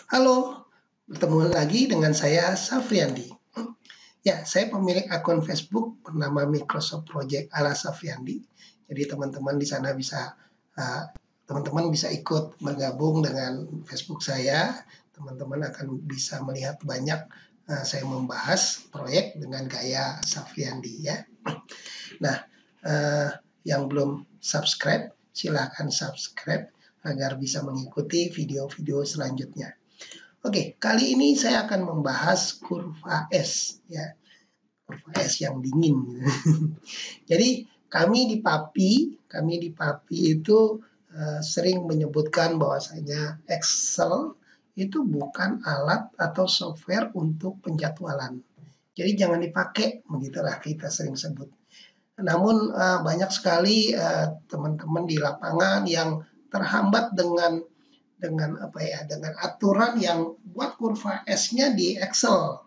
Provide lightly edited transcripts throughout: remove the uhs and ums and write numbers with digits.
Halo, bertemu lagi dengan saya Safriandi. Ya, saya pemilik akun Facebook bernama Microsoft Project ala Safriandi. Jadi teman-teman di sana bisa teman-teman bisa ikut bergabung dengan Facebook saya. Teman-teman akan bisa melihat banyak saya membahas proyek dengan gaya Safriandi ya. Nah, yang belum subscribe silakan subscribe agar bisa mengikuti video-video selanjutnya. Oke, kali ini saya akan membahas kurva S ya. Kurva S yang dingin. Jadi kami di PAPI itu sering menyebutkan bahwasanya Excel itu bukan alat atau software untuk penjadwalan. Jadi jangan dipakai, begitulah kita sering sebut. Namun banyak sekali teman-teman di lapangan yang terhambat dengan aturan yang buat kurva S-nya di Excel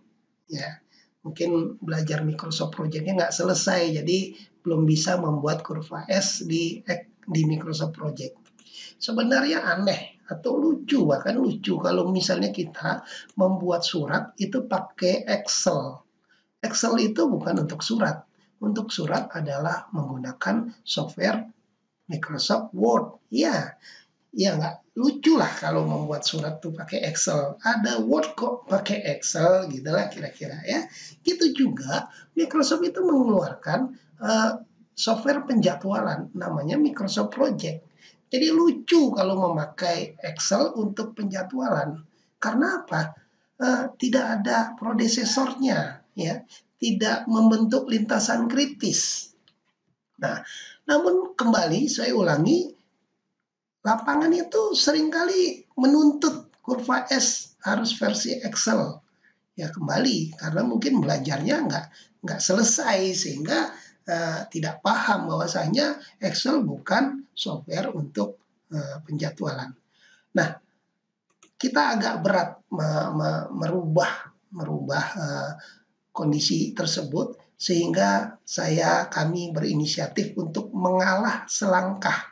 ya. Mungkin belajar Microsoft Project-nya nggak selesai, jadi belum bisa membuat kurva S di Microsoft Project. Sebenarnya aneh atau lucu, bahkan lucu kalau misalnya kita membuat surat itu pakai Excel. Excel itu bukan untuk surat. Untuk surat adalah menggunakan software Microsoft Word. Ya nggak lucu lah kalau membuat surat tuh pakai Excel. Ada Word kok pakai Excel gitu lah kira-kira ya. Gitu juga Microsoft itu mengeluarkan software penjadwalan namanya Microsoft Project. Jadi lucu kalau memakai Excel untuk penjadwalan. Karena apa? Tidak ada prodesesornya ya. Tidak membentuk lintasan kritis. Nah, namun kembali saya ulangi, lapangan itu seringkali menuntut kurva S harus versi Excel. Ya kembali karena mungkin belajarnya nggak selesai sehingga tidak paham bahwasanya Excel bukan software untuk penjadwalan. Nah, kita agak berat merubah kondisi tersebut sehingga kami berinisiatif untuk mengalah selangkah.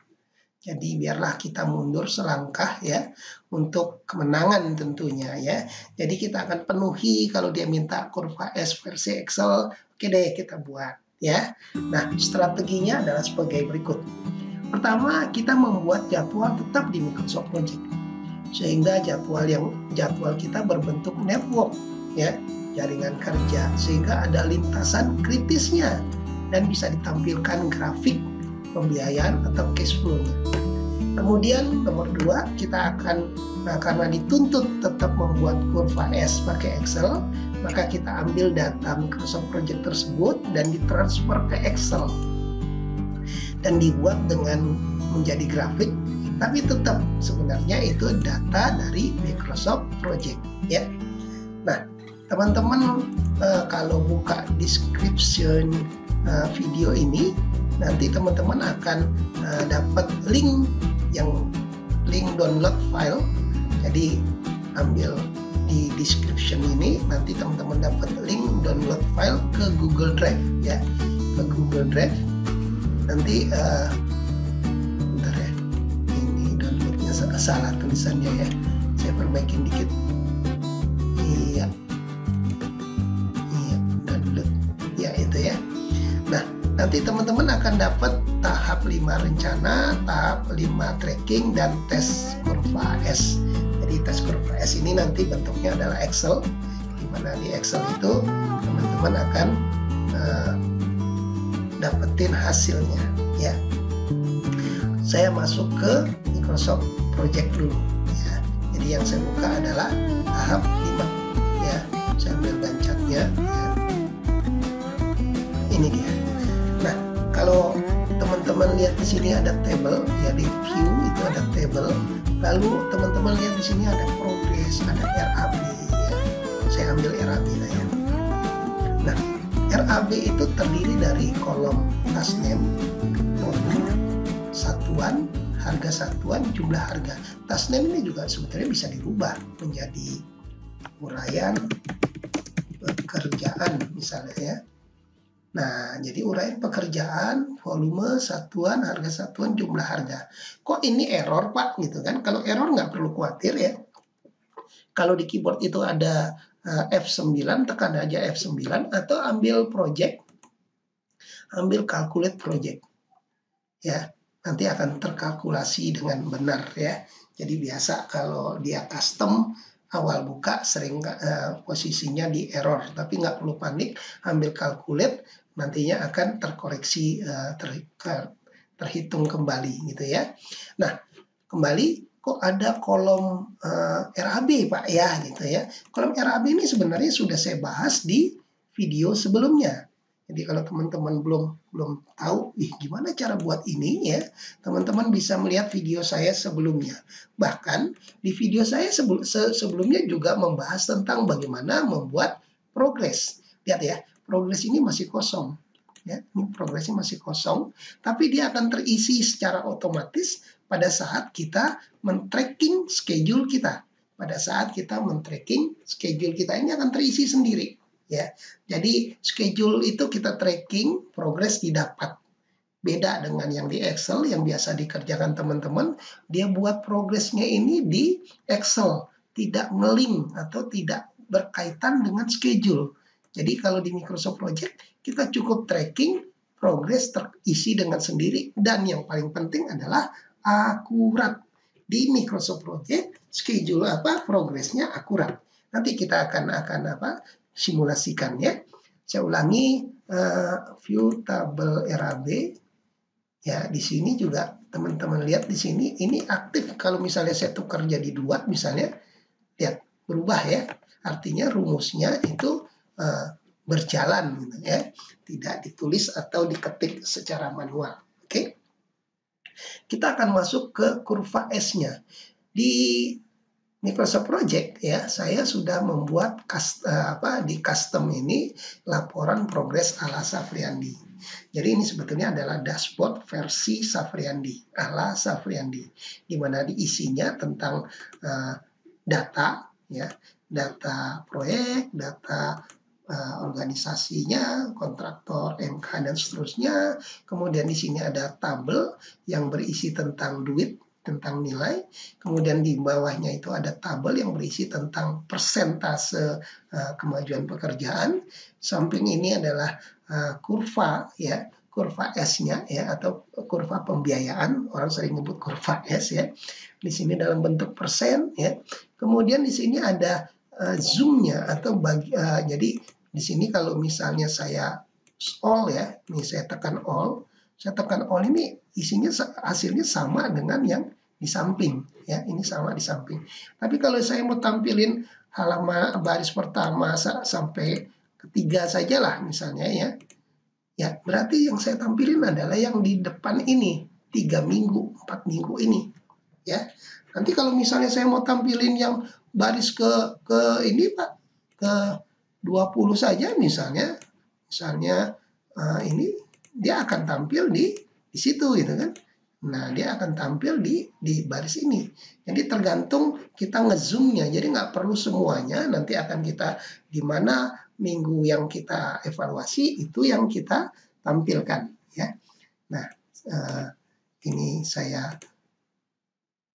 Jadi biarlah kita mundur selangkah ya untuk kemenangan tentunya ya. Jadi kita akan penuhi kalau dia minta kurva S versi Excel, oke deh kita buat ya. Nah, strateginya adalah sebagai berikut. Pertama, kita membuat jadwal tetap di Microsoft Project. Sehingga jadwal kita berbentuk network ya, jaringan kerja sehingga ada lintasan kritisnya dan bisa ditampilkan grafik pembiayaan atau cash flow-nya. Kemudian nomor 2, kita akan karena dituntut tetap membuat kurva S pakai Excel, maka kita ambil data Microsoft Project tersebut dan ditransfer ke Excel dan dibuat dengan menjadi grafik, tapi tetap sebenarnya itu data dari Microsoft Project ya. Nah, teman-teman kalau buka description video ini, nanti teman-teman akan dapat link download file. Jadi ambil di description ini, nanti teman-teman dapat link download file ke Google Drive ya, ke Google Drive. Nanti bentar ya, ini downloadnya salah tulisannya ya, saya perbaikin dikit. Iya download ya itu ya. Nah, nanti teman-teman akan dapat tahap 5 rencana, tahap 5 tracking, dan tes kurva S. Jadi tes kurva S ini nanti bentuknya adalah Excel, di mana di Excel itu teman-teman akan dapetin hasilnya ya. Saya masuk ke Microsoft Project dulu ya. Jadi yang saya buka adalah tahap 5 ya. Saya ambil gancatnya ya. Ini dia. Nah, kalau teman-teman lihat di sini ada table ya, di view itu ada table. Lalu teman-teman lihat di sini ada progress, ada RAB ya. Saya ambil RAB lah ya. Nah, RAB itu terdiri dari kolom task name, produk, satuan, harga satuan, jumlah harga. Task name ini juga sebetulnya bisa dirubah menjadi uraian pekerjaan misalnya ya. Nah, jadi uraian pekerjaan, volume, satuan, harga satuan, jumlah harga. Kok ini error Pak gitu kan? Kalau error nggak perlu khawatir ya. Kalau di keyboard itu ada F9, tekan aja F9 atau ambil project, ambil calculate project. Ya, nanti akan terkalkulasi dengan benar ya. Jadi biasa kalau dia custom awal buka sering posisinya di error, tapi nggak perlu panik, ambil calculate nantinya akan terkoreksi terhitung kembali gitu ya. Nah, kembali kok ada kolom RAB Pak ya gitu ya. Kolom RAB ini sebenarnya sudah saya bahas di video sebelumnya. Jadi kalau teman-teman belum tahu, gimana cara buat ini ya, teman-teman bisa melihat video saya sebelumnya. Bahkan di video saya sebelumnya juga membahas tentang bagaimana membuat progres. Lihat ya, progres ini masih kosong. Ya, ini progresnya masih kosong, tapi dia akan terisi secara otomatis pada saat kita men-tracking schedule kita. Pada saat kita men-tracking schedule kita, ini akan terisi sendiri. Ya, jadi schedule itu kita tracking, progres didapat. Beda dengan yang di Excel yang biasa dikerjakan teman-teman, dia buat progresnya ini di Excel, tidak nge-link atau tidak berkaitan dengan schedule. Jadi kalau di Microsoft Project kita cukup tracking, progres terisi dengan sendiri, dan yang paling penting adalah akurat. Di Microsoft Project schedule progresnya akurat. Nanti kita akan simulasikannya. Saya ulangi, view tabel RAB. Ya, di sini juga teman-teman lihat di sini ini aktif. Kalau misalnya saya tukar jadi 2 misalnya, lihat berubah ya. Artinya rumusnya itu berjalan gitu ya. Tidak ditulis atau diketik secara manual. Oke. Kita akan masuk ke kurva S-nya. Di Microsoft Project ya, saya sudah membuat di custom ini laporan progres ala Safriandi. Jadi ini sebetulnya adalah dashboard versi Safriandi, ala Safriandi, di mana diisinya tentang data ya, data proyek, data organisasinya, kontraktor, MK dan seterusnya. Kemudian di sini ada tabel yang berisi tentang duit, tentang nilai, kemudian di bawahnya itu ada tabel yang berisi tentang persentase kemajuan pekerjaan. Samping ini adalah kurva ya, kurva S-nya ya, atau kurva pembiayaan, orang sering menyebut kurva S ya. Di sini dalam bentuk persen ya. Kemudian di sini ada zoom-nya atau jadi di sini kalau misalnya saya all ya, ini saya tekan all ini isinya hasilnya sama dengan yang di samping ya, ini sama di samping. Tapi kalau saya mau tampilin halaman baris pertama sampai ketiga sajalah misalnya ya berarti yang saya tampilin adalah yang di depan ini 3 minggu 4 minggu ini ya. Nanti kalau misalnya saya mau tampilin yang baris ke ini Pak, ke 20 saja misalnya ini dia akan tampil di situ gitu kan. Nah, dia akan tampil di baris ini. Jadi tergantung kita ngezoomnya. Jadi nggak perlu semuanya. Nanti akan kita di mana minggu yang kita evaluasi itu yang kita tampilkan ya. Nah, ini saya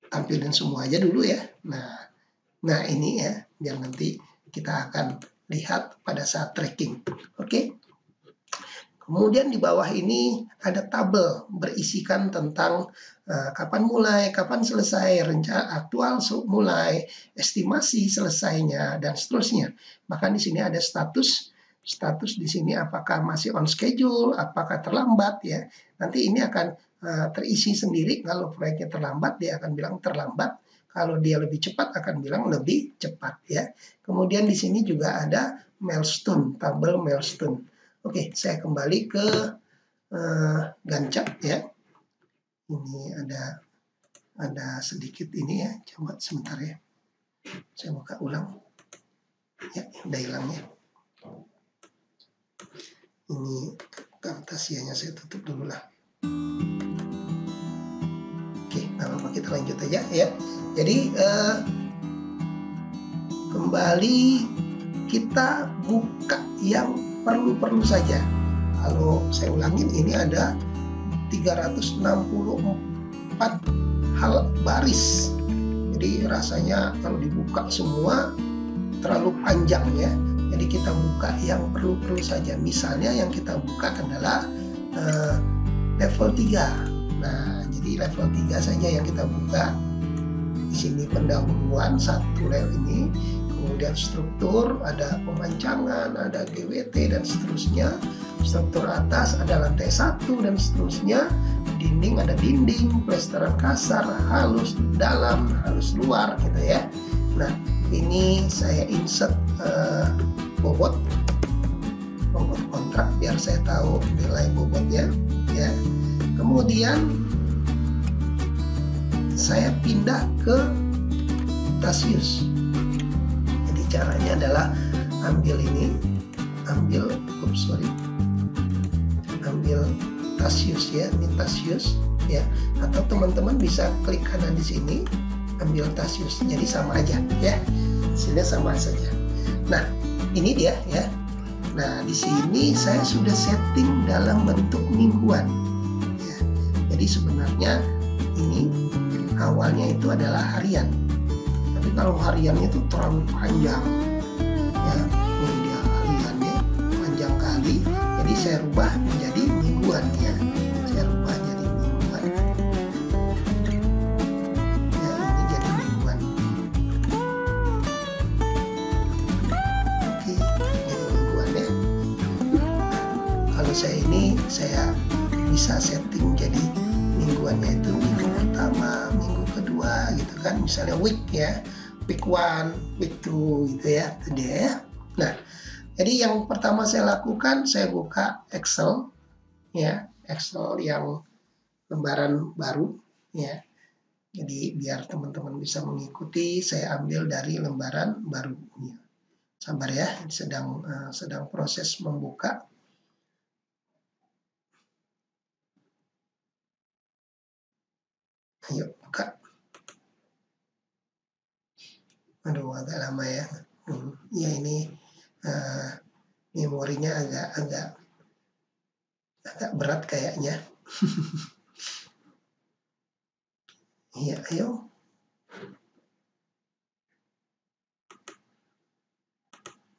tampilin semua aja dulu ya. Nah ini ya, biar nanti kita akan lihat pada saat tracking. Oke. Kemudian di bawah ini ada tabel berisikan tentang kapan mulai, kapan selesai, rencana aktual mulai, estimasi selesainya, dan seterusnya. Bahkan di sini ada status di sini apakah masih on schedule, apakah terlambat ya. Nanti ini akan terisi sendiri. Kalau proyeknya terlambat, dia akan bilang terlambat. Kalau dia lebih cepat akan bilang lebih cepat ya. Kemudian di sini juga ada milestone, tabel milestone. Oke, saya kembali ke Gancat ya. Ini ada sedikit ini ya. Coba sebentar ya. Saya buka ulang. Ya, udah hilangnya. Ini Camtasianya saya tutup dulu lah. Oke, nggak apa-apa, kita lanjut aja ya. Jadi kembali kita buka yang perlu saja. Kalau saya ulangin, ini ada 364 hal baris Jadi rasanya kalau dibuka semua terlalu panjang ya. Jadi kita buka yang perlu-perlu saja. Misalnya yang kita buka adalah level 3. Nah, jadi level 3 saja yang kita buka. Di sini pendahuluan satu level ini, kemudian struktur, ada pemancangan, ada GWT dan seterusnya. Struktur atas ada lantai 1 dan seterusnya. Dinding ada dinding, plesteran kasar, halus dalam, halus luar gitu ya. Nah, ini saya insert bobot kontrak biar saya tahu nilai bobotnya ya. Kemudian saya pindah ke Tasius. Jadi caranya adalah ambil Tasius ya, ini Tasius ya. Atau teman-teman bisa klik kanan di sini, ambil Tasius. Jadi sama aja ya, hasilnya sama saja. Nah, ini dia ya. Nah, di sini saya sudah setting dalam bentuk mingguan ya. Jadi sebenarnya ini awalnya itu adalah harian, tapi kalau hariannya itu terlalu panjang ya, ini dia hariannya panjang kali, jadi saya rubah menjadi mingguan ya. Saya rubah jadi mingguan ya, ini jadi mingguan. Oke, jadi mingguan ya. Kalau saya bisa setting jadi mingguannya itu minggu pertama, minggu kedua gitu kan, misalnya week ya, week 1, week 2 gitu ya, itu dia ya. Nah, jadi yang pertama saya lakukan, saya buka Excel ya, Excel yang lembaran baru ya. Jadi biar teman-teman bisa mengikuti, saya ambil dari lembaran baru ya. Sabar ya, sedang proses membuka. Ayo buka. Aduh, agak lama ya. Ya ini memorinya agak berat kayaknya. Iya, ayo.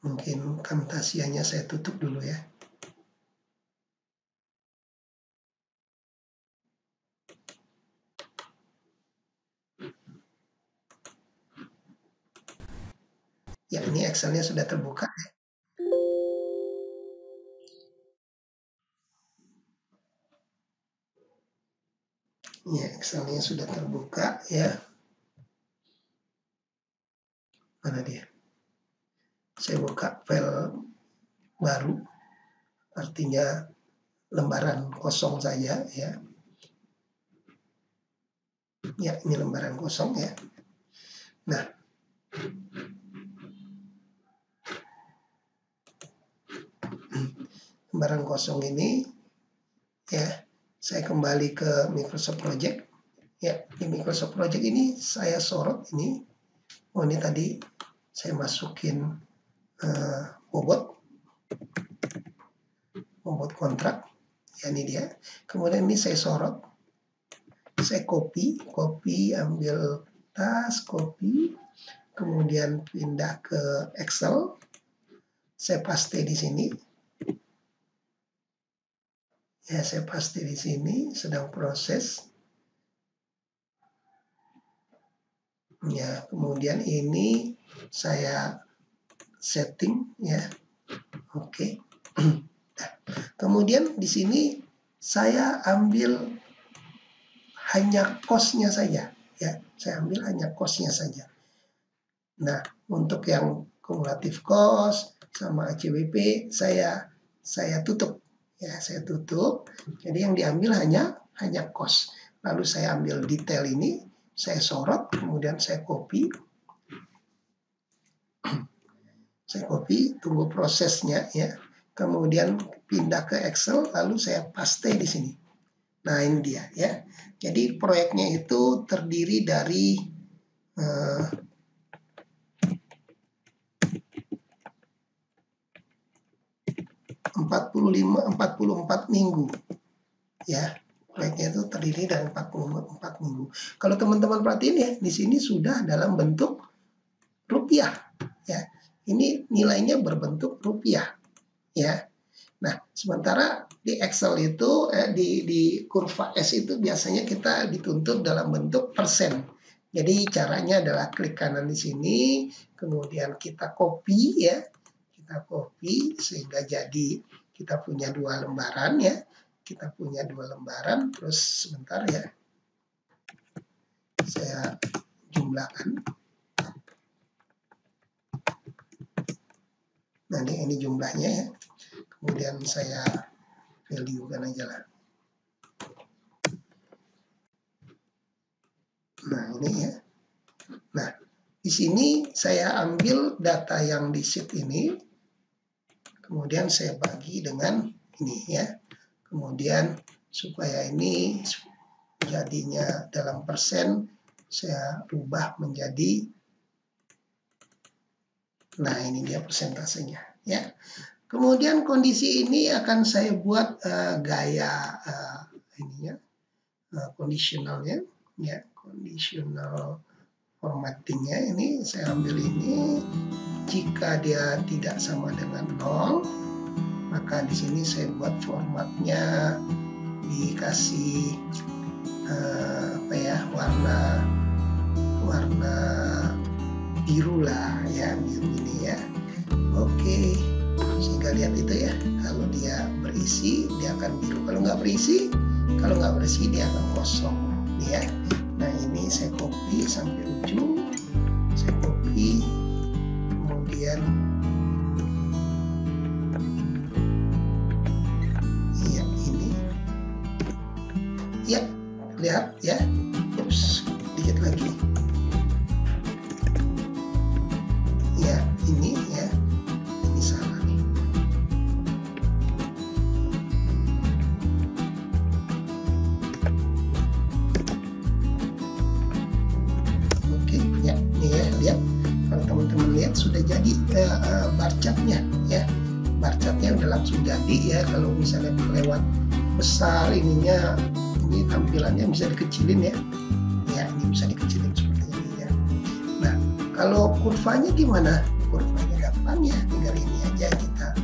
Mungkin Camtasia-nya saya tutup dulu ya. Ya, ini Excel-nya sudah terbuka ya. Ya, Excel-nya sudah terbuka ya. Mana dia? Saya buka file baru, artinya lembaran kosong saja ya. Ya, ini lembaran kosong ya. Nah, lembaran kosong ini ya, saya kembali ke Microsoft Project ya. Di Microsoft Project ini saya sorot ini. Oh, ini tadi saya masukin bobot kontrak ya, ini dia. Kemudian ini saya sorot, saya copy, ambil tas, copy, kemudian pindah ke Excel, saya paste di sini ya, saya paste di sini, sedang proses ya. Kemudian ini saya setting ya. Oke. Kemudian di sini saya ambil hanya cost-nya saja ya. Saya ambil hanya cost-nya saja. Nah, untuk yang kumulatif cost sama ACWP saya tutup ya, saya tutup. Jadi yang diambil hanya cost. Lalu saya ambil detail ini, saya sorot, kemudian saya copy. Saya copy, tunggu prosesnya ya. Kemudian pindah ke Excel, lalu saya paste di sini. Nah, ini dia ya. Jadi proyeknya itu terdiri dari 44 minggu ya. proyeknya itu terdiri dari 4 minggu. Kalau teman-teman perhatiin ya, di sini sudah dalam bentuk rupiah ya. Ini nilainya berbentuk rupiah ya. Nah, sementara di Excel itu di kurva S itu biasanya kita dituntut dalam bentuk persen. Jadi caranya adalah klik kanan di sini, kemudian kita copy ya. Kita copy sehingga jadi kita punya 2 lembaran ya. Kita punya 2 lembaran, terus sebentar ya. Saya jumlahkan. Nah, ini jumlahnya ya. Kemudian saya value kan aja lah. Nah, ini ya. Nah, di sini saya ambil data yang di sheet ini. Kemudian saya bagi dengan ini ya. Kemudian supaya ini jadinya dalam persen, saya rubah menjadi, nah ini dia persentasenya ya. Kemudian kondisi ini akan saya buat gaya ininya, conditionalnya ya, conditional formattingnya. Ini saya ambil ini, jika dia tidak sama dengan 0, maka di sini saya buat formatnya dikasih warna biru lah ya, biru ini ya. Oke, sehingga lihat itu ya, kalau dia berisi dia akan biru, kalau nggak berisi dia akan kosong nih ya. Nah, ini saya copy sampai ujung, saya copy, kemudian ya ini ya, lihat ya. Ups, dikit lagi ya, ini ya, ini salah nih. Oke ya, ini ya, lihat, kalau teman-teman lihat sudah jadi bar chartnya ya, bar chartnya udah langsung jadi ya. Kalau misalnya lewat besar ininya, ini tampilannya bisa dikecilin ya. Ya, ini bisa dikecilin seperti ini ya. Nah, kalau kurvanya gimana? Kurvanya gampang ya, tinggal ini aja kita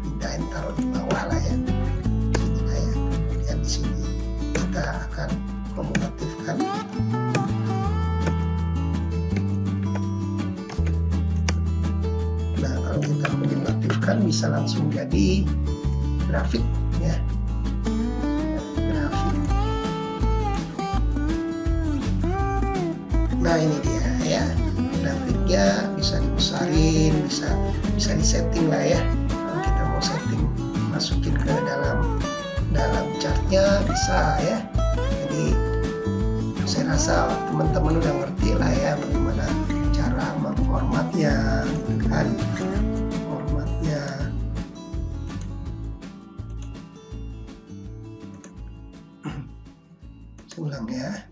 pindahin, taruh di bawah lah ya. Sini lah ya. Kemudian di sini kita akan kumulatifkan. Nah, kalau kita kumulatifkan bisa langsung jadi grafik ya. Nah, ini dia ya, grafiknya bisa dibesarin, bisa disetting lah ya. Kalau kita mau setting, masukin ke dalam chartnya bisa ya. Jadi saya rasa teman-teman udah ngerti lah ya bagaimana cara memformatnya gitu kan. Formatnya saya ulang ya.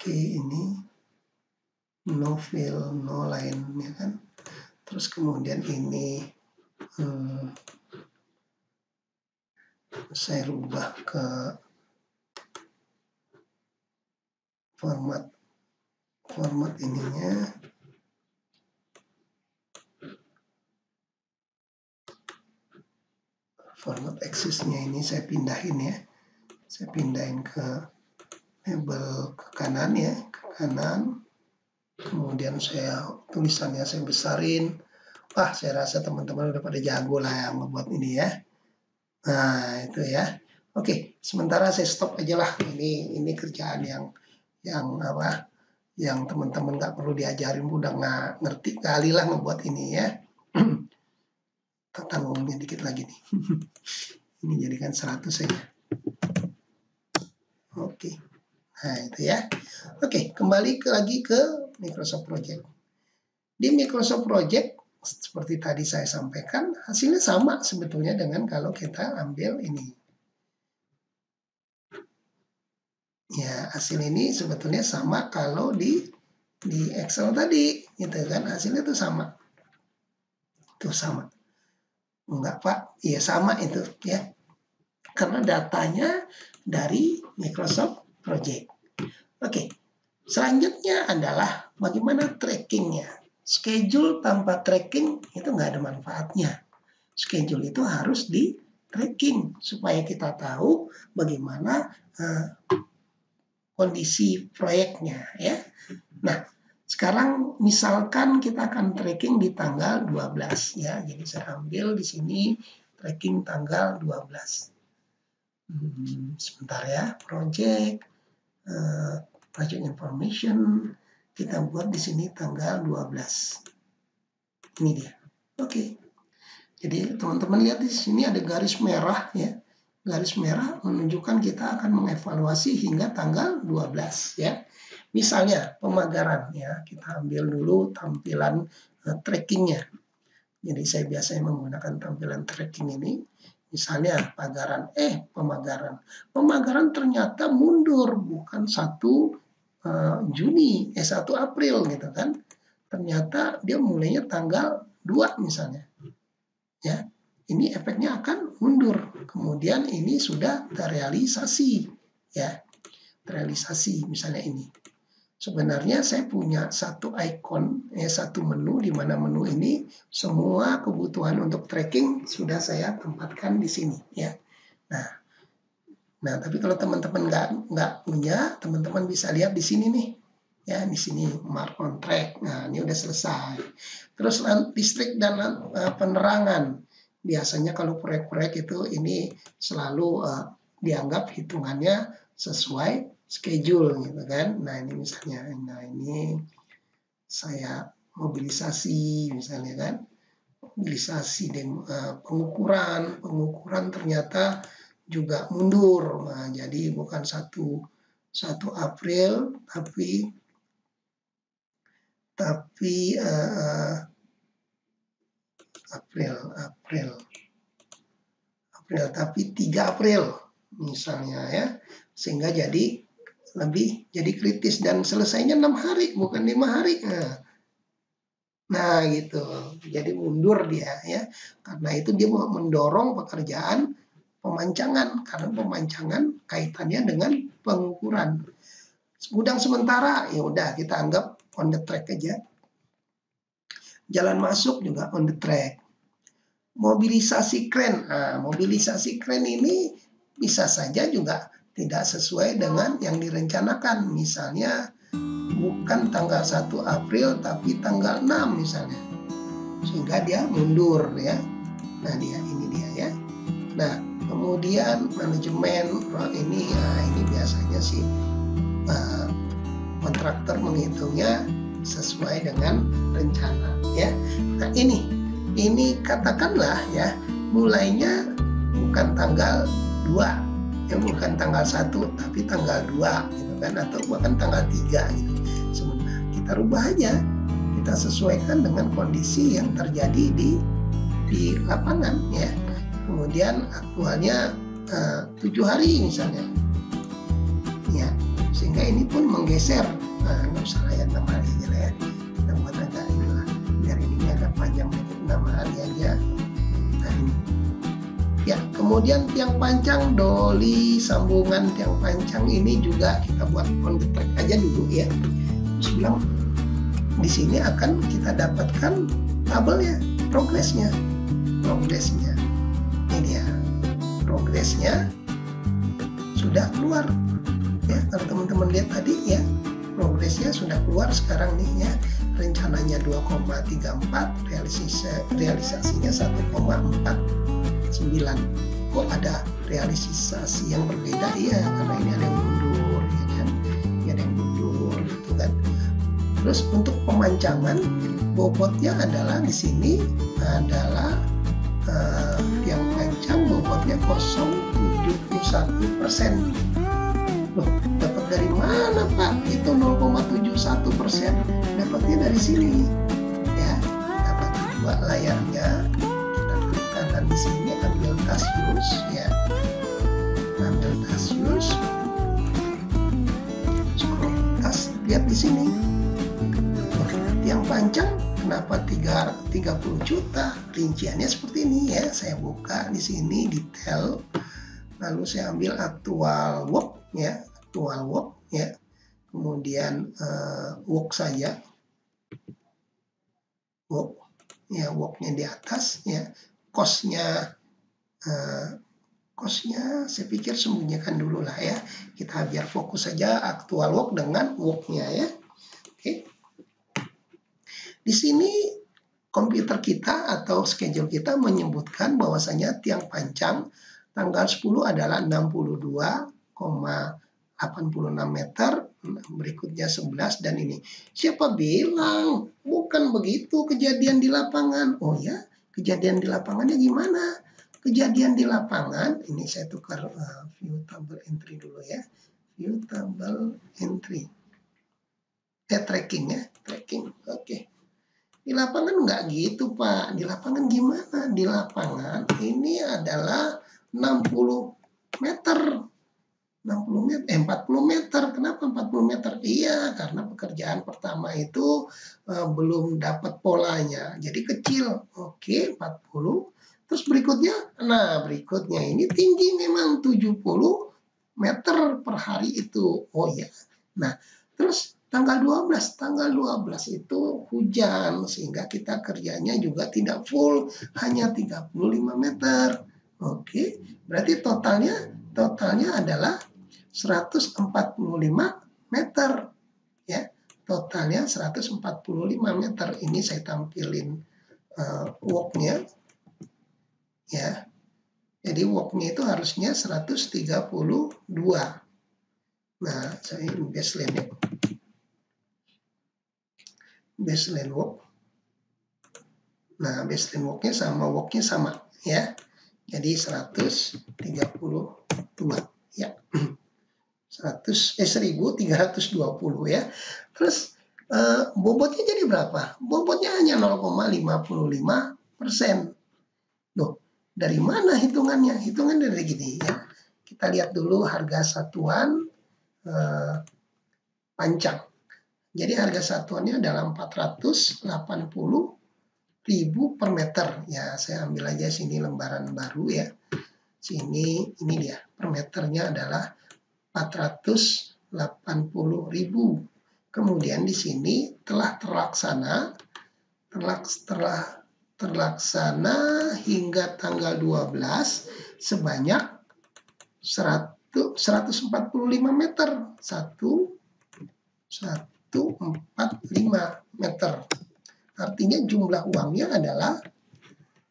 Oke, ini no fill, no line ya kan. Terus kemudian ini saya rubah ke format ininya. Format axisnya ini saya pindahin ya. Saya pindahin ke label ke kanan ya, ke kanan. Kemudian tulisannya saya besarin. Wah, saya rasa teman-teman udah pada jago lah yang membuat ini ya. Nah, itu ya. Oke, sementara saya stop aja lah. Ini kerjaan yang apa? Yang teman-teman nggak perlu diajarin, udah nggak ngerti kali lah ngebuat ini ya. Tanggungnya dikit lagi nih. Ini jadikan 100 saja. Oke. Nah, itu ya. Oke, kembali lagi ke Microsoft Project. Di Microsoft Project, seperti tadi saya sampaikan, hasilnya sama sebetulnya dengan kalau kita ambil ini. Ya, hasil ini sebetulnya sama kalau di Excel tadi, gitu kan. Hasilnya itu sama. Itu sama. Enggak Pak, ya sama itu ya. Karena datanya dari Microsoft Project. Oke, selanjutnya adalah bagaimana trackingnya. Schedule tanpa tracking itu nggak ada manfaatnya. Schedule itu harus di tracking supaya kita tahu bagaimana kondisi proyeknya ya. Nah, sekarang misalkan kita akan tracking di tanggal 12 ya. Jadi saya ambil di sini tracking tanggal 12. Sebentar ya, project information kita buat di sini tanggal 12. Ini dia. Oke. Jadi teman-teman lihat di sini ada garis merah ya. Garis merah menunjukkan kita akan mengevaluasi hingga tanggal 12 ya. Misalnya pemagaran ya, kita ambil dulu tampilan trackingnya. Jadi saya biasanya menggunakan tampilan tracking ini. Misalnya pemagaran. Pemagaran ternyata mundur bukan 1 April gitu kan. Ternyata dia mulainya tanggal 2 misalnya. Ya. Ini efeknya akan mundur. Kemudian ini sudah terrealisasi ya. Terrealisasi misalnya ini. Sebenarnya saya punya satu icon, satu menu, di mana menu ini semua kebutuhan untuk tracking sudah saya tempatkan di sini ya. Nah tapi kalau teman-teman nggak punya, teman-teman bisa lihat di sini nih ya, di sini mark on track. Nah ini udah selesai. Terus listrik dan penerangan. Biasanya kalau proyek-proyek itu ini selalu dianggap hitungannya sesuai schedule gitu kan. Nah ini misalnya, ini saya mobilisasi misalnya kan, mobilisasi pengukuran ternyata juga mundur. Nah, jadi bukan 1 April tapi tapi 3 April misalnya ya, sehingga jadi kritis dan selesainya 6 hari bukan 5 hari. Nah gitu, jadi mundur dia ya, karena itu dia mau mendorong pekerjaan pemancangan, karena pemancangan kaitannya dengan pengukuran. Gudang sementara ya udah kita anggap on the track aja. Jalan masuk juga on the track. Mobilisasi kren. Nah, mobilisasi kren ini bisa saja juga tidak sesuai dengan yang direncanakan. Misalnya bukan tanggal 1 April tapi tanggal 6 misalnya. Sehingga dia mundur ya. Nah, ini dia ya. Nah, kemudian manajemen ini biasanya sih kontraktor menghitungnya sesuai dengan rencana ya. Nah, ini katakanlah ya, mulainya bukan tanggal 2 ya, bukan tanggal 1 tapi tanggal 2 gitu kan, atau bahkan tanggal 3 gitu. Sebenarnya kita rubah aja, kita sesuaikan dengan kondisi yang terjadi di lapangan ya. Kemudian aktualnya 7 hari misalnya ya, sehingga ini pun menggeser. Nggak usah ya 6 hari aja lah ya, kita buat agak inilah biar ini agak panjang, 6 hari aja. Nah ini ya, kemudian tiang pancang, doli, sambungan tiang pancang ini juga kita buat on the track aja dulu ya. Terus bilang di sini akan kita dapatkan tabelnya, progresnya. Ini ya, progresnya sudah keluar ya. Kalau teman-teman lihat tadi ya, progresnya sudah keluar sekarang nih ya. Rencananya 2,34, realisasinya 1,49. Kok ada realisasi yang berbeda ya? Karena ini ada yang mundur ya kan, ini ada yang mundur gitu kan. Terus untuk pemancangan, bobotnya adalah di sini adalah yang pancang bobotnya 0,71%. Loh, dapat dari mana Pak? Itu 0,71%. Dapatnya dari sini. Ya, dapat dua layarnya. Kita klik kanan di sini, ambil task use ya. Ambil task use. Scroll task, lihat di sini. Tiang pancang Kenapa 30 juta? Rinciannya seperti ini ya. Saya buka di sini detail. Lalu saya ambil actual work ya, actual work ya. Kemudian work saja. Work ya, worknya di atas ya. Cost-nya saya pikir sembunyikan dulu lah ya. Kita biar fokus saja actual work dengan work-nya ya. Oke. Di sini komputer kita atau schedule kita menyebutkan bahwasanya tiang panjang tanggal 10 adalah 62,86 meter, berikutnya 11 dan ini. Siapa bilang? Bukan begitu kejadian di lapangan. Oh ya, kejadian di lapangannya gimana? Kejadian di lapangan, ini saya tukar view table entry dulu ya. View table entry. Tracking ya, tracking. Oke. Di lapangan nggak gitu Pak. Di lapangan gimana? Di lapangan ini adalah 60 meter. 40 meter. Kenapa 40 meter? Iya, karena pekerjaan pertama itu belum dapat polanya. Jadi kecil. Oke, 40. Terus berikutnya ini tinggi memang 70 meter per hari itu. Oh ya. Nah, terus tanggal 12 itu hujan sehingga kita kerjanya juga tidak full, hanya 35 meter. Oke, berarti totalnya adalah 145 meter ya. Totalnya 145 meter. Ini saya tampilin work-nya ya. Jadi work-nya itu harusnya 132. Nah, saya baseline-nya. Baseline work. Nah, baseline work-nya sama work-nya sama ya. Jadi 132 ya. 1320 ya. Terus bobotnya jadi berapa? Bobotnya hanya 0,55%. Loh, dari mana hitungannya? Hitungan dari gini ya. Kita lihat dulu harga satuan panjang. Jadi harga satuannya adalah 480.000 per meter. Ya, saya ambil aja sini lembaran baru ya. Sini ini dia. Per meternya adalah 480.000. Kemudian di sini telah terlaksana hingga tanggal 12 sebanyak 145 meter. 145 meter. Artinya jumlah uangnya adalah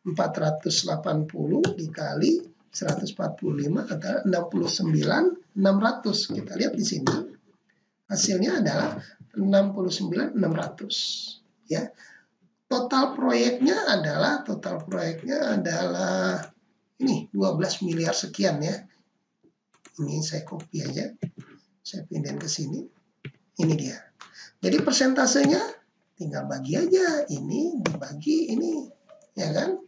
480 dikali 145 adalah 69.600. Kita lihat di sini. Hasilnya adalah 69.600 ya. Total proyeknya adalah ini 12 miliar sekian ya. Ini saya copy aja. Saya pindahin ke sini. Ini dia. Jadi persentasenya tinggal bagi aja. Ini dibagi ini. Ya kan?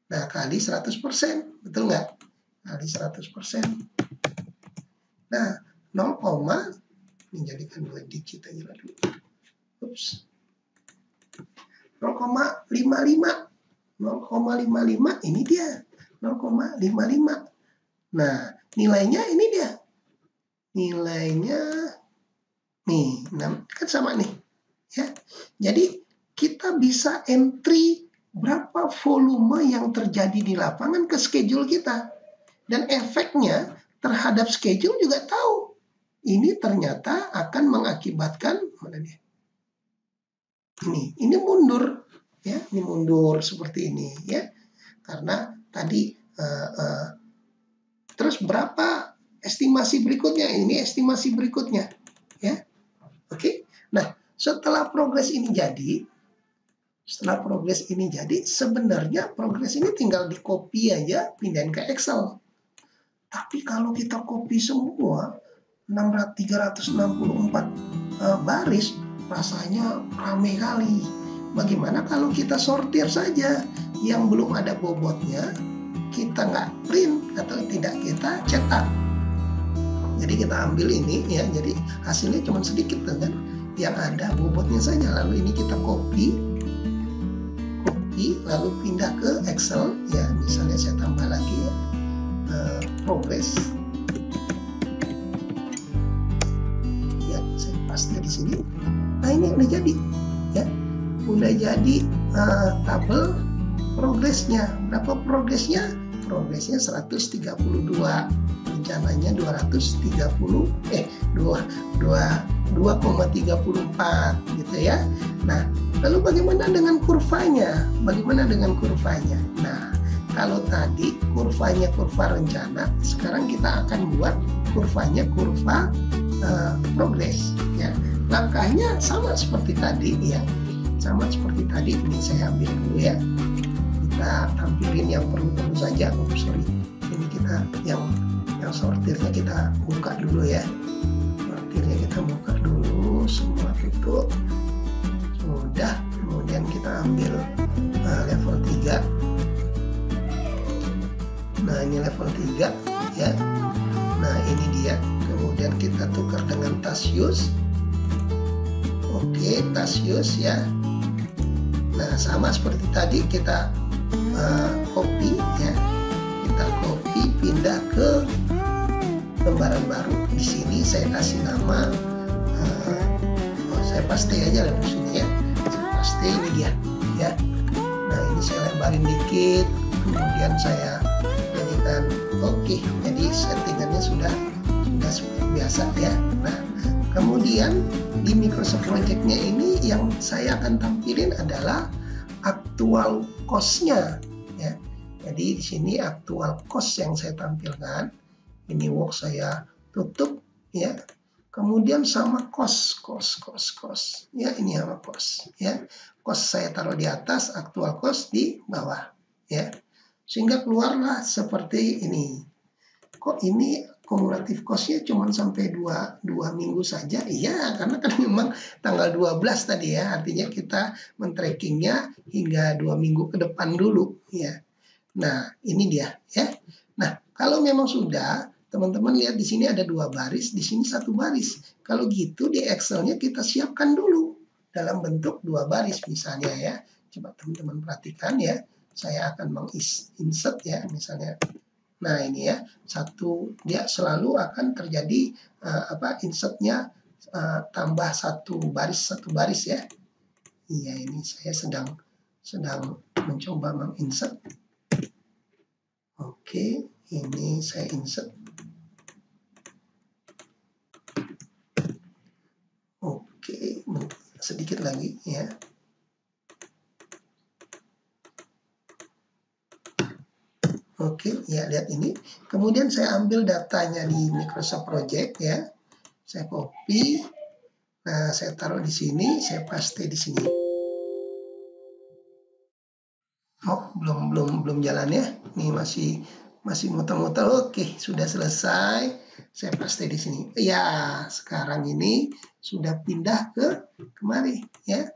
Nah, kali 100%. Betul nggak? Kali 100%. Nah, 0, menjadikan 2 digit aja lah dulu. Ups. 0,55. 0,55 ini dia. 0,55. Nah, nilainya ini dia. Nilainya nih, kan sama nih. Ya. Jadi kita bisa entry berapa volume yang terjadi di lapangan ke schedule kita. Dan efeknya terhadap schedule juga tahu. Ini ternyata akan mengakibatkan mana dia? Ini mundur ya, ini mundur seperti ini ya. Karena tadi terus berapa estimasi berikutnya? Ini estimasi berikutnya ya. Oke. Nah, setelah progres ini jadi, sebenarnya progres ini tinggal di copy aja, pindahin ke Excel. Tapi kalau kita copy semua 364 baris, rasanya rame kali. Bagaimana kalau kita sortir saja? Yang belum ada bobotnya, kita nggak print atau tidak kita cetak. Jadi kita ambil ini ya, jadi hasilnya cuma sedikit kan, yang ada bobotnya saja. Lalu ini kita copy copy lalu pindah ke Excel ya, misalnya saya tambah lagi ya, progress ya, saya paste di sini. Nah ini udah jadi ya, udah jadi tabel progresnya. Berapa progresnya? Progresnya 132, rencananya 2,34 gitu ya. Nah, lalu bagaimana dengan kurvanya? Nah, kalau tadi kurvanya kurva rencana, sekarang kita akan buat kurvanya kurva progres ya. Langkahnya sama seperti tadi ya. Sama seperti tadi, ini saya ambil dulu ya. Kita tampilin yang perlu saja. Oh sorry, ini kita yang sortirnya kita buka dulu ya. Sortirnya kita buka dulu, semua tutup. Sudah, kemudian kita ambil level 3. Nah ini level 3 ya. Nah ini dia. Kemudian kita tukar dengan task use. Oke, task use ya. Nah sama seperti tadi, kita copy ya, kita copy pindah ke lembaran baru. Di sini saya kasih nama, saya paste aja lah di sini ya, saya paste, ini dia ya. Nah ini saya lebarin dikit, kemudian saya jadikan oke. Jadi settingannya sudah seperti biasa ya. Nah kemudian di Microsoft Project-nya ini yang saya akan tampilin adalah aktual cost-nya ya. Jadi di sini aktual cost yang saya tampilkan. Ini work saya tutup ya. Kemudian sama cost ya, ini sama cost ya. Cost saya taruh di atas, aktual cost di bawah ya. Sehingga keluarlah seperti ini. Kok ini kumulatif cost-nya cuma sampai 2 minggu saja? Iya, karena kan memang tanggal 12 tadi ya, artinya kita men-trackingnya hingga 2 minggu ke depan dulu ya. Nah ini dia ya. Nah kalau memang sudah, teman-teman lihat di sini ada 2 baris, di sini 1 baris. Kalau gitu di Excel-nya kita siapkan dulu dalam bentuk 2 baris misalnya ya. Coba teman-teman perhatikan ya. Saya akan menginsert ya misalnya. Nah ini ya, dia selalu akan terjadi insertnya tambah satu baris ya. Iya, ini saya sedang mencoba menginsert. Oke, ini saya insert. Oke, sedikit lagi ya. Oke, ya lihat ini. Kemudian saya ambil datanya di Microsoft Project ya. Saya copy. Nah, saya taruh di sini, saya paste di sini. Oh, belum jalan ya. Ini masih muter-muter. Oke, sudah selesai. Saya paste di sini. Ya, sekarang ini sudah pindah ke kemari ya.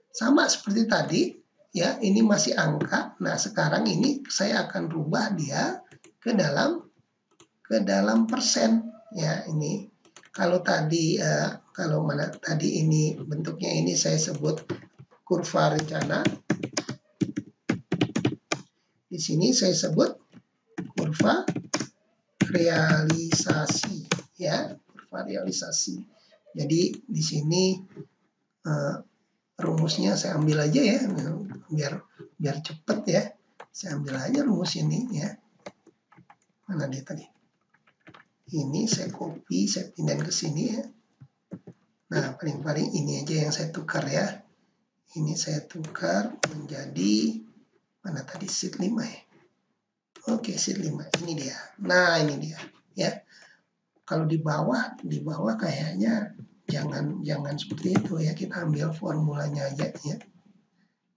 Sama seperti tadi. Ya, ini masih angka. Nah, sekarang ini saya akan rubah dia ke dalam persen. Ya, ini kalau tadi ini bentuknya ini saya sebut kurva rencana. Di sini saya sebut kurva realisasi. Ya, kurva realisasi. Jadi di sini rumusnya saya ambil aja ya, biar cepet ya. Saya ambil aja rumus ini ya. Mana dia tadi? Ini saya copy, saya pindahin ke sini ya. Nah, paling-paling ini aja yang saya tukar ya. Ini saya tukar menjadi mana tadi, sheet 5 ya. Oke, sheet 5 ini dia. Nah, ini dia ya. Kalau di bawah kayaknya jangan seperti itu ya. Kita ambil formulanya aja ya.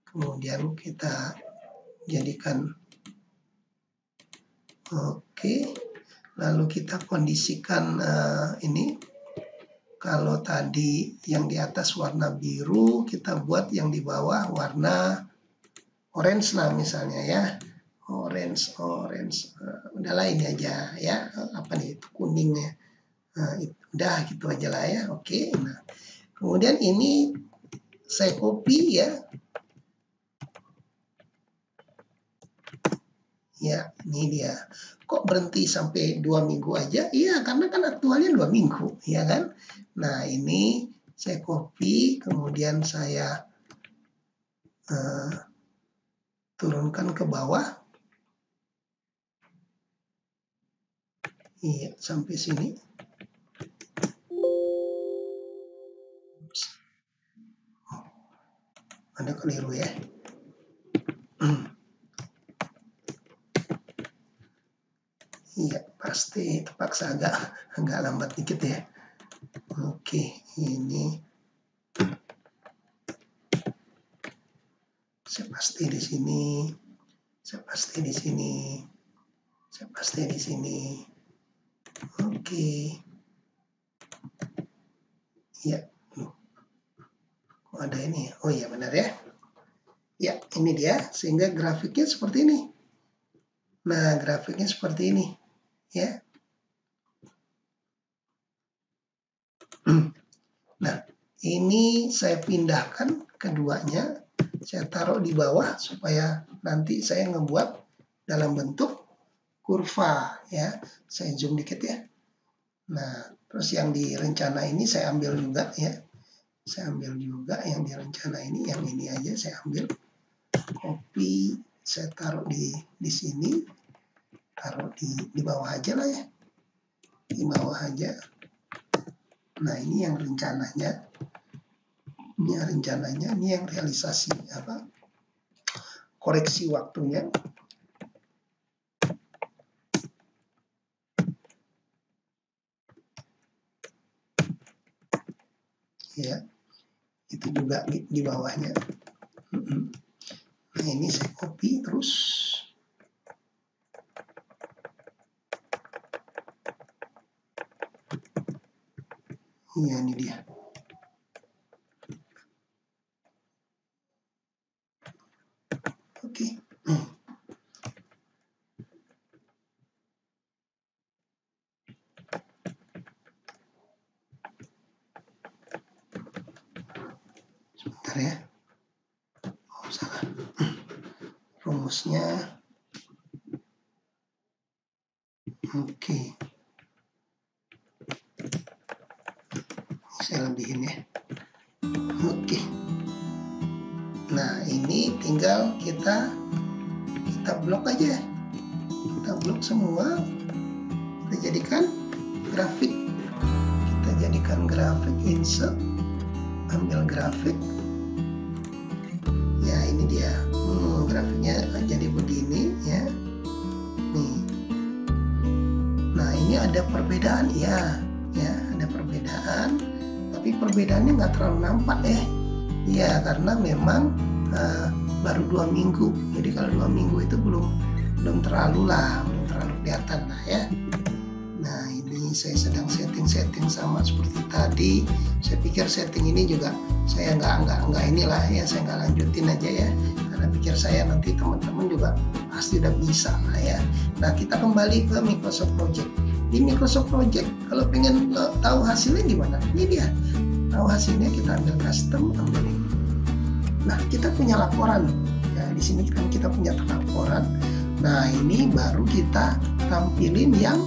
Kemudian kita jadikan oke. Lalu kita kondisikan ini. Kalau tadi yang di atas warna biru, kita buat yang di bawah warna orange lah misalnya ya. Orange. Udahlah ini aja ya. Apa nih itu kuningnya. Udah gitu aja lah ya. Oke. Nah, kemudian ini saya copy ya. Ya, ini dia. Kok berhenti sampai 2 minggu aja? Iya, karena kan aktualnya 2 minggu, ya kan? Nah, ini saya copy, kemudian saya turunkan ke bawah. Iya, sampai sini. Ada keliru ya. Iya, pasti terpaksa agak lambat dikit ya. Oke, ini saya pasti di sini. Saya pasti di sini. Saya pasti di sini. Oke. Iya. Kok ada ini? Oh iya benar ya. Ya, ini dia. Sehingga grafiknya seperti ini. Nah, grafiknya seperti ini. Ya. Nah, ini saya pindahkan keduanya. Saya taruh di bawah supaya nanti saya ngebuat dalam bentuk kurva ya. Saya zoom dikit ya. Nah, terus yang di rencana ini saya ambil juga ya. Saya ambil juga yang di rencana ini, yang ini aja saya ambil. Copy, saya taruh di sini. Taruh di bawah aja lah ya. Di bawah aja. Nah, ini yang rencananya. Ini yang rencananya, ini yang realisasi apa? Koreksi waktunya. Ya. Itu juga di bawahnya. Nah, ini saya copy terus. Iya, ini dia. Oke. Sebentar ya. Oh, salah. Rumusnya. Oke. Saya lebihin ya. Oke. Nah, ini tinggal kita blok aja. Kita blok semua. Kita jadikan grafik. Kita jadikan grafik, insert. Ambil grafik. Ya, ini dia. Grafiknya jadi begini ya. Nih. Nah, ini ada perbedaan ya. Ya, ada perbedaan. Tapi perbedaannya nggak terlalu nampak ya. Ya, karena memang baru 2 minggu. Jadi kalau 2 minggu itu belum terlalu kelihatan lah ya. Nah, ini saya sedang setting sama seperti tadi. Saya pikir setting ini juga saya nggak inilah ya, saya nggak lanjutin aja ya. Karena pikir saya nanti teman-teman juga pasti udah bisa lah ya. Nah, kita kembali ke Microsoft Project. Di Microsoft Project, kalau pengen tahu hasilnya gimana? Ini dia. Tahu hasilnya, kita ambil custom, ambil ini. Nah, kita punya laporan. Ya, di sini kan kita punya laporan. Nah, ini baru kita tampilin yang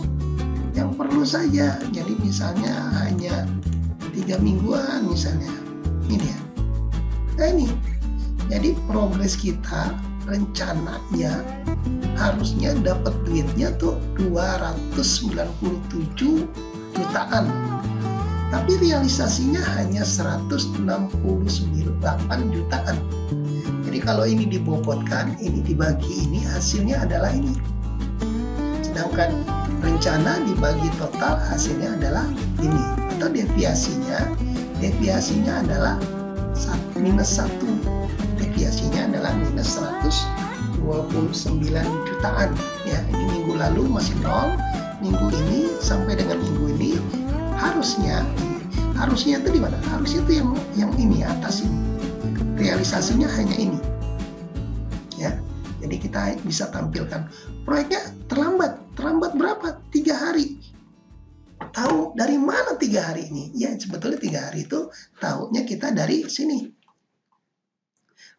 perlu saja. Jadi misalnya hanya 3 mingguan misalnya. Ini ya. Nah, ini. Jadi progres kita rencananya harusnya dapat duitnya tuh 297 jutaan. Tapi realisasinya hanya 168 jutaan. Jadi kalau ini dibobotkan, ini dibagi ini, hasilnya adalah ini. Sedangkan rencana dibagi total, hasilnya adalah ini. Atau deviasinya adalah -1. Deviasinya adalah -129 jutaan. Ya, ini minggu lalu masih 0, minggu ini sampai dengan minggu ini harusnya itu di mana? Harusnya itu yang ini atas ini. Realisasinya hanya ini. Ya. Jadi kita bisa tampilkan proyeknya terlambat berapa? 3 hari. Tahu dari mana 3 hari ini? Ya, sebetulnya 3 hari itu tahunya kita dari sini.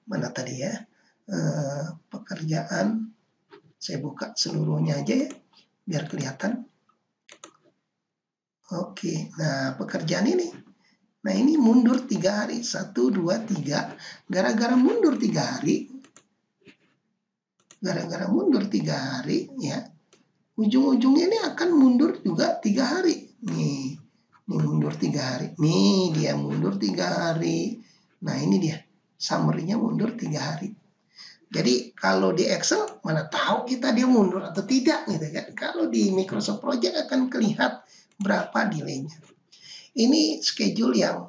Mana tadi ya? Pekerjaan Saya buka seluruhnya aja ya, biar kelihatan. Oke, nah pekerjaan ini. Nah ini mundur 3 hari, 1, 2, 3. Gara-gara mundur 3 hari, ya, ujung-ujungnya ini akan mundur juga 3 hari. Nih mundur 3 hari. Nih dia mundur 3 hari. Nah ini dia, summary-nya mundur 3 hari. Jadi kalau di Excel mana tahu kita dia mundur atau tidak gitu kan. Kalau di Microsoft Project akan kelihatan berapa delay-nya. Ini schedule yang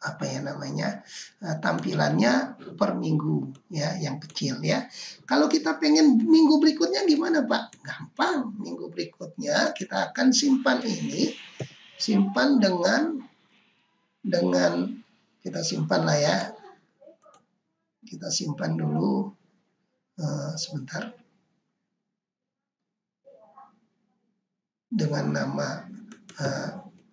apa ya namanya, tampilannya per minggu ya, yang kecil ya. Kalau kita pengen minggu berikutnya gimana Pak? Gampang, minggu berikutnya kita akan simpan dengan kita simpan lah ya. Kita simpan dulu sebentar dengan nama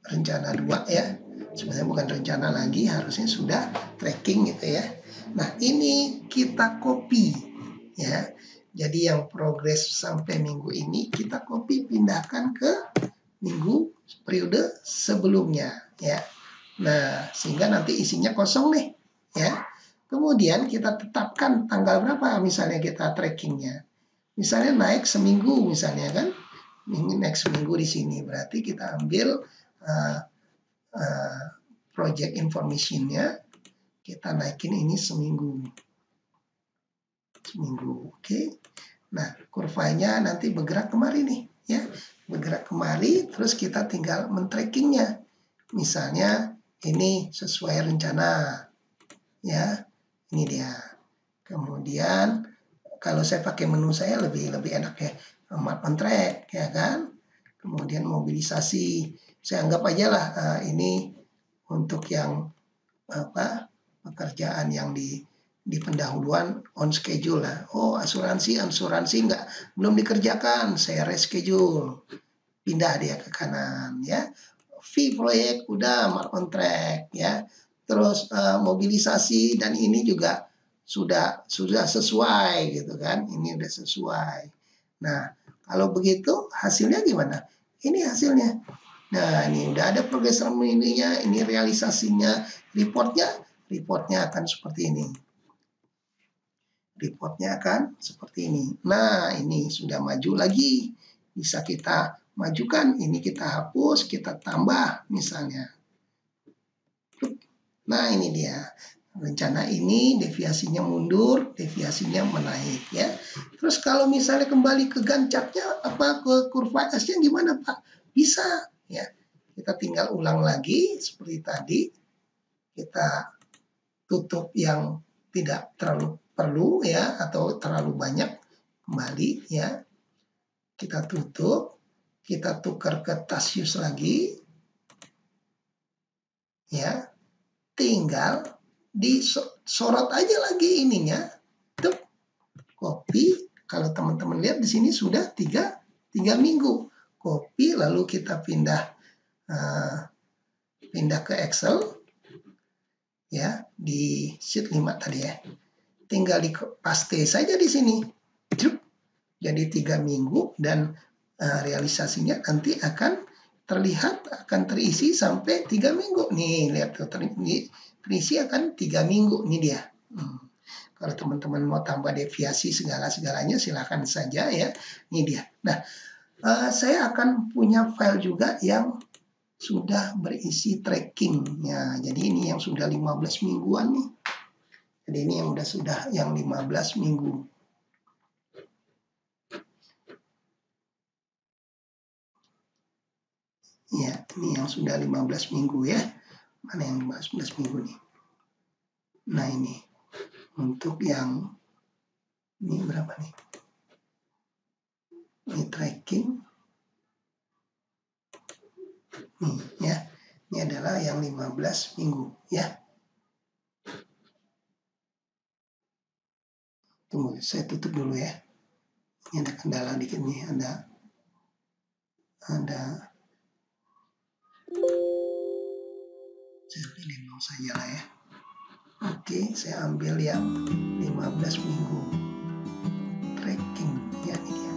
rencana 2 ya. Sebenarnya bukan rencana lagi, harusnya sudah tracking gitu ya. Nah ini kita copy ya. Jadi yang progres sampai minggu ini kita copy pindahkan ke minggu periode sebelumnya ya. Nah sehingga nanti isinya kosong nih ya. Kemudian kita tetapkan tanggal berapa misalnya kita trackingnya. Misalnya naik seminggu misalnya kan. Naik seminggu di sini berarti kita ambil project information-nya, kita naikin ini seminggu, oke. Nah kurvanya nanti bergerak kemari nih ya, bergerak kemari, terus kita tinggal men-trackingnya. Misalnya ini sesuai rencana ya, ini dia. Kemudian kalau saya pakai menu saya lebih enak ya, map on track ya kan. Kemudian mobilisasi, saya anggap aja lah ini untuk yang pekerjaan yang di pendahuluan on schedule lah. Oh asuransi belum dikerjakan, saya reschedule, pindah dia ke kanan ya. Fee proyek udah mark on track ya. Terus mobilisasi dan ini juga sudah sesuai gitu kan, ini udah sesuai. Nah kalau begitu hasilnya gimana? Ini hasilnya. Nah ini udah ada progres ininya, ini realisasinya, reportnya akan seperti ini. Nah ini sudah maju lagi, bisa kita majukan, ini kita hapus, kita tambah misalnya. Nah ini dia, rencana ini deviasinya mundur, deviasinya menaik ya. Terus kalau misalnya kembali ke Gantt chart-nya, ke kurva S-nya gimana Pak? Bisa ya. Kita tinggal ulang lagi seperti tadi. Kita tutup yang tidak terlalu perlu ya, atau terlalu banyak kembali ya. Kita tutup, kita tukar ke task use lagi ya. Tinggal disorot aja lagi ininya, tuh copy. Kalau teman-teman lihat di sini sudah 3 minggu, copy lalu kita pindah ke Excel ya, di sheet 5 tadi ya, tinggal di paste saja di sini, jadi 3 minggu dan realisasinya nanti akan terlihat, akan terisi sampai 3 minggu. Nih, lihat tuh, terisi akan 3 minggu. Ini dia. Kalau teman-teman mau tambah deviasi segala-segalanya, silahkan saja ya. Ini dia. Nah, saya akan punya file juga yang sudah berisi tracking. Ya, jadi ini yang sudah 15 mingguan nih. Jadi ini yang sudah yang 15 minggu. Ya, ini yang sudah 15 minggu ya. Mana yang 15 minggu nih? Nah, ini. Untuk yang ini berapa nih? Ini tracking. Nih ya. Ini adalah yang 15 minggu ya. Tunggu, saya tutup dulu ya. Ini ada kendala dikit nih, ada saya pilih mau saja lah ya. Oke, saya ambil yang 15 minggu tracking ya, ini dia.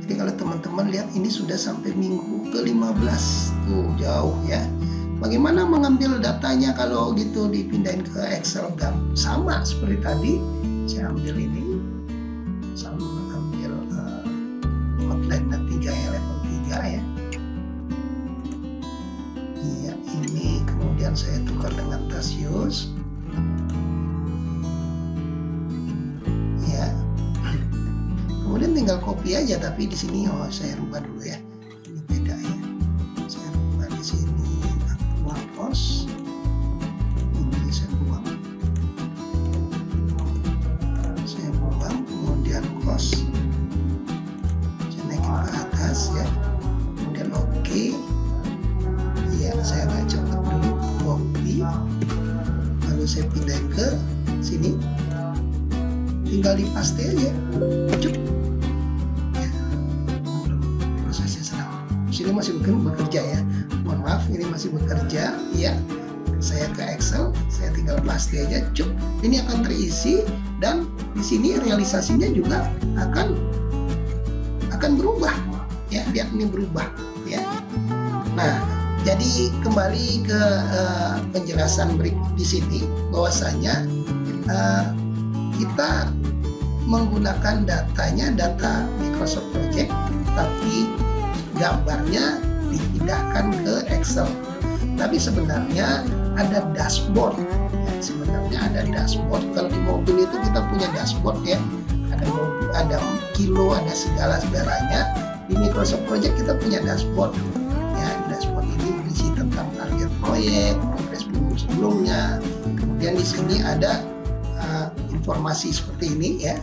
Jadi kalau teman-teman lihat ini sudah sampai minggu ke-15 tuh, jauh ya. Bagaimana mengambil datanya kalau gitu dipindahin ke Excel? Sama seperti tadi, saya ambil ini, sama ambil outline 3 ya, level 3 ya. Iya, ini kemudian saya tukar dengan Tasius. Ya. Kemudian tinggal copy aja, tapi di sini saya rubah dulu ya. Ini beda ya. Saya rubah di sini aktual cost. Ini saya buang. Saya buang, kemudian cost. Saya naikin ke atas ya. Kemudian oke. Ya, saya agak cepat dulu, copy, lalu saya pindahin ke sini, tinggal di paste aja, cuk. Ya, prosesnya sedang. Sini masih bekerja ya, mohon maaf, ini masih bekerja ya. Saya ke Excel, saya tinggal paste aja, cuk. Ini akan terisi dan di sini realisasinya juga akan berubah ya, biar ini berubah ya. Nah, jadi kembali ke penjelasan berikut di sini, bahwasanya kita menggunakan datanya data Microsoft Project, tapi gambarnya dipindahkan ke Excel. Tapi sebenarnya ada dashboard. Ya, sebenarnya ada dashboard. Kalau di mobil itu kita punya dashboard ya, ada mobil, ada kilo, ada segala-segalanya. Di Microsoft Project kita punya dashboard. Dashboard ini berisi tentang target proyek, progres minggu sebelumnya. Kemudian di sini ada informasi seperti ini ya.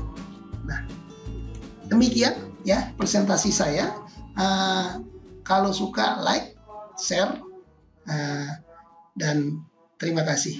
Nah, demikian ya presentasi saya. Kalau suka like, share, dan terima kasih.